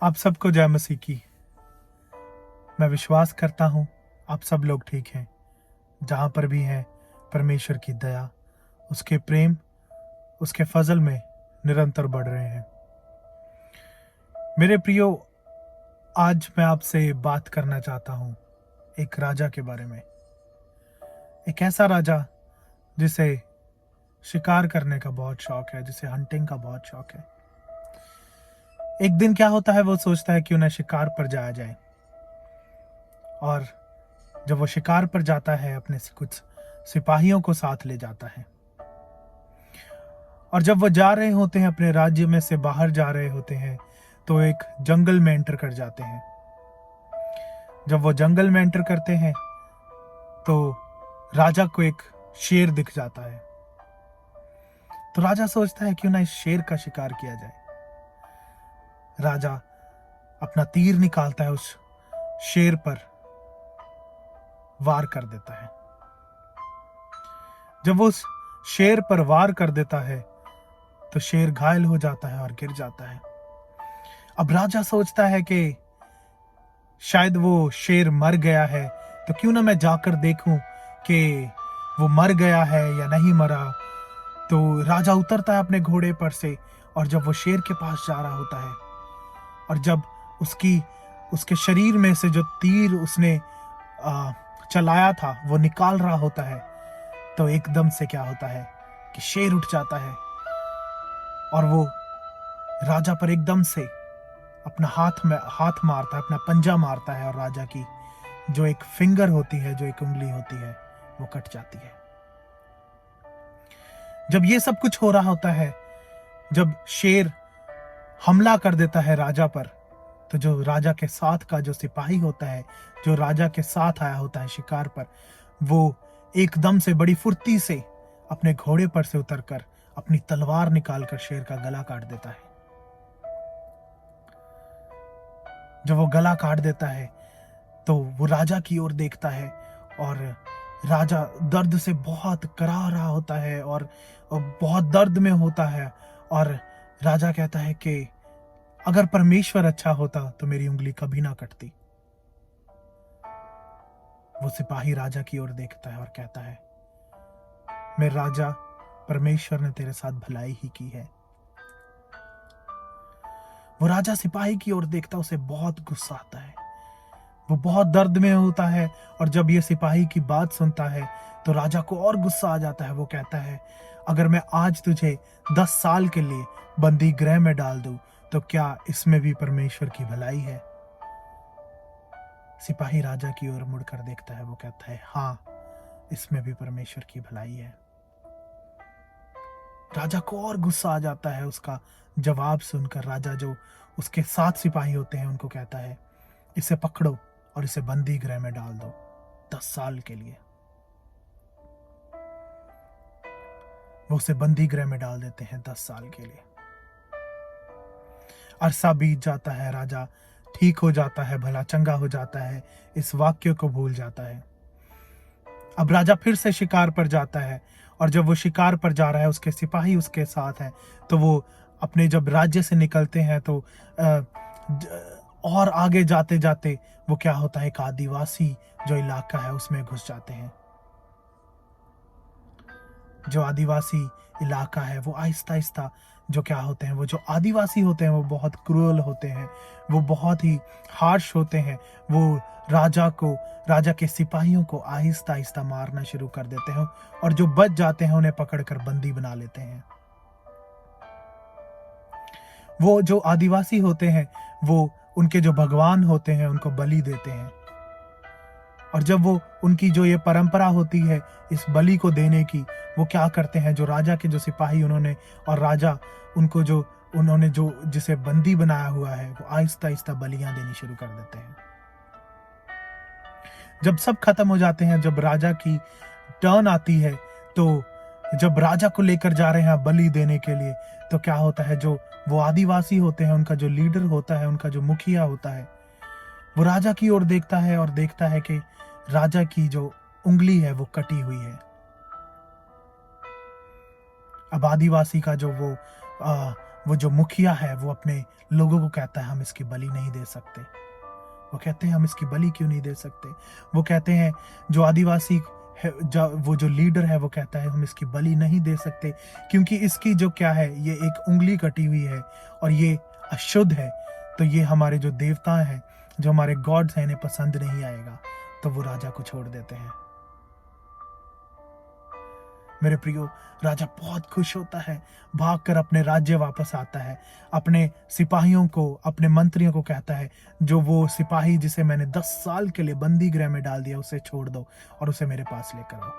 आप सबको जय मसीह की। मैं विश्वास करता हूँ आप सब लोग ठीक हैं। जहाँ पर भी हैं, परमेश्वर की दया, उसके प्रेम, उसके फजल में निरंतर बढ़ रहे हैं। मेरे प्रियो, आज मैं आपसे बात करना चाहता हूँ एक राजा के बारे में। एक ऐसा राजा जिसे शिकार करने का बहुत शौक है, जिसे हंटिंग का बहुत शौक है। एक दिन क्या होता है, वो सोचता है क्यों ना शिकार पर जाया जाए। और जब वो शिकार पर जाता है, अपने कुछ सिपाहियों को साथ ले जाता है। और जब वो जा रहे होते हैं, अपने राज्य में से बाहर जा रहे होते हैं, तो एक जंगल में एंटर कर जाते हैं। जब वो जंगल में एंटर करते हैं तो राजा को एक शेर दिख जाता है। तो राजा सोचता है क्यों ना इस शेर का शिकार किया जाए। राजा अपना तीर निकालता है, उस शेर पर वार कर देता है। जब वो उस शेर पर वार कर देता है तो शेर घायल हो जाता है और गिर जाता है। अब राजा सोचता है कि शायद वो शेर मर गया है, तो क्यों ना मैं जाकर देखूं कि वो मर गया है या नहीं मरा। तो राजा उतरता है अपने घोड़े पर से, और जब वो शेर के पास जा रहा होता है, और जब उसके शरीर में से जो तीर उसने चलाया था वो निकाल रहा होता है, तो एकदम से क्या होता है कि शेर उठ जाता है और वो राजा पर एकदम से अपना हाथ मारता है, अपना पंजा मारता है, और राजा की जो एक फिंगर होती है, जो एक उंगली होती है, वो कट जाती है। जब ये सब कुछ हो रहा होता है, जब शेर हमला कर देता है राजा पर, तो जो राजा के साथ का जो सिपाही होता है, जो राजा के साथ आया होता है शिकार पर, वो एकदम से बड़ी फुर्ती से अपने घोड़े पर से उतरकर अपनी तलवार निकालकर शेर का गला काट देता है। जब वो गला काट देता है तो वो राजा की ओर देखता है, और राजा दर्द से बहुत करा रहा होता है और बहुत दर्द में होता है। और राजा कहता है कि अगर परमेश्वर अच्छा होता तो मेरी उंगली कभी ना कटती। वो सिपाही राजा की ओर देखता है और कहता है, मेरे राजा, परमेश्वर ने तेरे साथ भलाई ही की है। वो राजा सिपाही की ओर देखता, उसे बहुत गुस्सा आता है, वो बहुत दर्द में होता है। और जब ये सिपाही की बात सुनता है तो राजा को और गुस्सा आ जाता है। वो कहता है, अगर मैं आज तुझे 10 साल के लिए बंदी गृह में डाल दूं, तो क्या इसमें भी परमेश्वर की भलाई है? सिपाही राजा की ओर मुड़कर देखता है, वो कहता है, हाँ, इसमें भी परमेश्वर की भलाई है। राजा को और गुस्सा आ जाता है उसका जवाब सुनकर। राजा जो उसके 7 सिपाही होते हैं उनको कहता है, इसे पकड़ो और इसे बंदी गृह में डाल दो 10 साल के लिए। वो उसे बंदी गृह में डाल देते हैं 10 साल के लिए। अरसा बीत जाता है, राजा ठीक हो जाता है, भला चंगा हो जाता है, इस वाक्य को भूल जाता है। अब राजा फिर से शिकार पर जाता है, और जब वो शिकार पर जा रहा है, उसके सिपाही उसके साथ हैं। तो वो अपने जब राज्य से निकलते हैं तो और आगे जाते जाते वो क्या होता है, एक आदिवासी जो इलाका है उसमें घुस जाते हैं। जो आदिवासी इलाका है वो आहिस्ता आहिस्ता, जो क्या होते हैं, वो जो आदिवासी होते हैं वो बहुत क्रूअल होते हैं, वो बहुत ही हार्श होते हैं। वो राजा के सिपाहियों को आहिस्ता आहिस्ता मारना शुरू कर देते हैं, और जो बच जाते हैं उन्हें पकड़कर बंदी बना लेते हैं। वो जो आदिवासी होते हैं वो उनके जो भगवान होते हैं उनको बलि देते हैं। और जब वो उनकी जो ये परंपरा होती है इस बलि को देने की, वो क्या करते हैं, जो राजा के जो सिपाही उन्होंने, और राजा उनको जो उन्होंने जो जिसे बंदी बनाया हुआ है, वो आहिस्ता आहिस्ता बलियां देनी शुरू कर देते हैं। जब सब खत्म हो जाते हैं, जब राजा की टर्न आती है, तो जब राजा को लेकर जा रहे हैं बलि देने के लिए, तो क्या होता है, जो वो आदिवासी होते हैं, उनका जो लीडर होता है, उनका जो मुखिया होता है, वो राजा की ओर देखता है और देखता है कि राजा की जो उंगली है वो कटी हुई है। अब आदिवासी का जो वो वो जो मुखिया है वो अपने लोगों को कहता है हम इसकी बलि नहीं दे सकते। वो कहते हैं हम इसकी बलि क्यों नहीं दे सकते। वो कहते हैं जो आदिवासी है, वो जो लीडर है वो कहता है हम इसकी बलि नहीं दे सकते क्योंकि इसकी जो क्या है, ये एक उंगली कटी हुई है और ये अशुद्ध है, तो ये हमारे जो देवता हैं, जो हमारे गॉड्स हैं, इन्हें पसंद नहीं आएगा। तो वो राजा को छोड़ देते हैं। मेरे प्रियो, राजा बहुत खुश होता है, भागकर अपने राज्य वापस आता है, अपने सिपाहियों को, अपने मंत्रियों को कहता है जो वो सिपाही जिसे मैंने 10 साल के लिए बंदी गृह में डाल दिया उसे छोड़ दो और उसे मेरे पास लेकर आओ।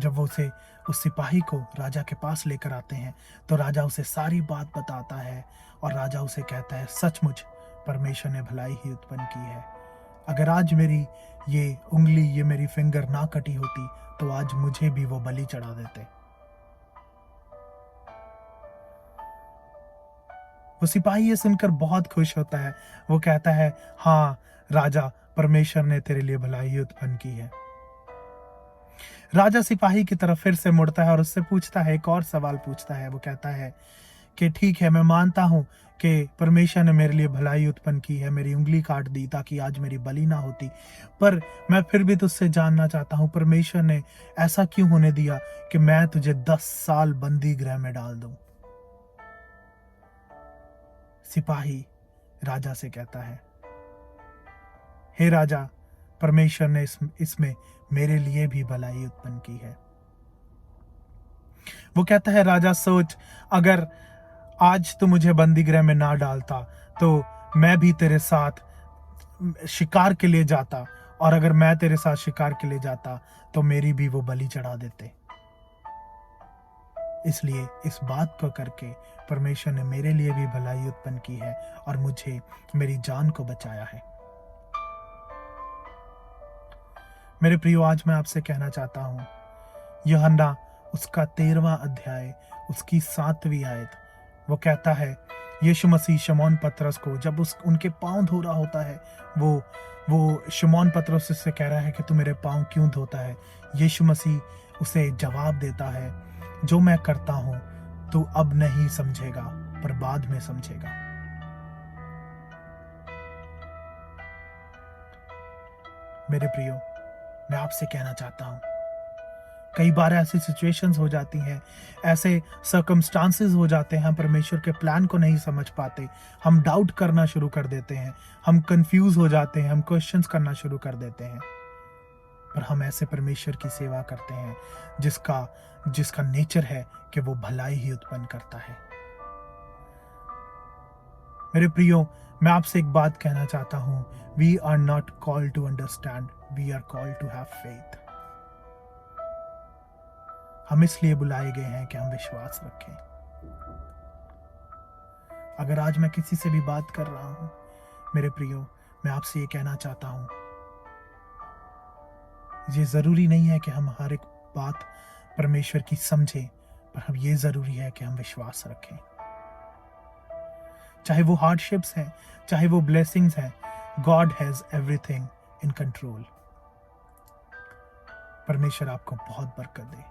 जब वो उस सिपाही को राजा के पास लेकर आते हैं तो राजा उसे सारी बात बताता है और राजा उसे कहता है सचमुच परमेश्वर ने भलाई ही उत्पन्न की है। अगर आज मेरी ये उंगली, ये मेरी फिंगर ना कटी होती तो आज मुझे भी वो बलि चढ़ा देते। वो सिपाही ये सुनकर बहुत खुश होता है। वो कहता है हाँ राजा, परमेश्वर ने तेरे लिए भलाई उत्पन्न की है। राजा सिपाही की तरफ फिर से मुड़ता है और उससे पूछता है, एक और सवाल पूछता है। वो कहता है कि ठीक है, मैं मानता हूं कि परमेश्वर ने मेरे लिए भलाई उत्पन्न की है, मेरी उंगली काट दी ताकि आज मेरी बलि ना होती, पर मैं फिर भी तुझसे जानना चाहता हूं, परमेश्वर ने ऐसा क्यों होने दिया कि मैं तुझे 10 साल बंदी गृह में डाल दूं। सिपाही राजा से कहता है, हे राजा, परमेश्वर ने इसमें मेरे लिए भी भलाई उत्पन्न की है। वो कहता है राजा सोच, अगर आज तू मुझे बंदी गृह में ना डालता तो मैं भी तेरे साथ शिकार के लिए जाता, और अगर मैं तेरे साथ शिकार के लिए जाता तो मेरी भी वो बलि चढ़ा देते। इसलिए इस बात को करके परमेश्वर ने मेरे लिए भी भलाई उत्पन्न की है और मुझे मेरी जान को बचाया है। मेरे प्रियो, आज मैं आपसे कहना चाहता हूं, यूहन्ना उसका 13वां अध्याय उसकी 7वीं आयत, वो कहता है, यीशु मसीह शमौन पतरस को जब उनके पांव धो रहा होता है, वो शमौन पतरस से कह रहा है कि तू मेरे पांव क्यों धोता है। यीशु मसीह उसे जवाब देता है, जो मैं करता हूं तू अब नहीं समझेगा पर बाद में समझेगा। मेरे प्रियो, मैं आपसे कहना चाहता हूं, कई बार ऐसी सिचुएशंस हो जाती हैं, ऐसे सर्कमस्टांसेस हो जाते हैं, हम परमेश्वर के प्लान को नहीं समझ पाते, हम डाउट करना शुरू कर देते हैं, हम कंफ्यूज हो जाते हैं, हम क्वेश्चंस करना शुरू कर देते हैं। पर हम ऐसे परमेश्वर की सेवा करते हैं जिसका नेचर है कि वो भलाई ही उत्पन्न करता है। मेरे प्रियो, मैं आपसे एक बात कहना चाहता हूं, we are not called to understand, we are called to have faith. हम इसलिए बुलाए गए हैं कि हम विश्वास रखें। अगर आज मैं किसी से भी बात कर रहा हूं, मेरे प्रियो, मैं आपसे ये कहना चाहता हूं, ये जरूरी नहीं है कि हम हर एक बात परमेश्वर की समझें, पर हम ये जरूरी है कि हम विश्वास रखें। चाहे वो हार्डशिप्स हैं, चाहे वो ब्लेसिंग्स हैं, God has everything in control. परमेश्वर आपको बहुत बरकत दे।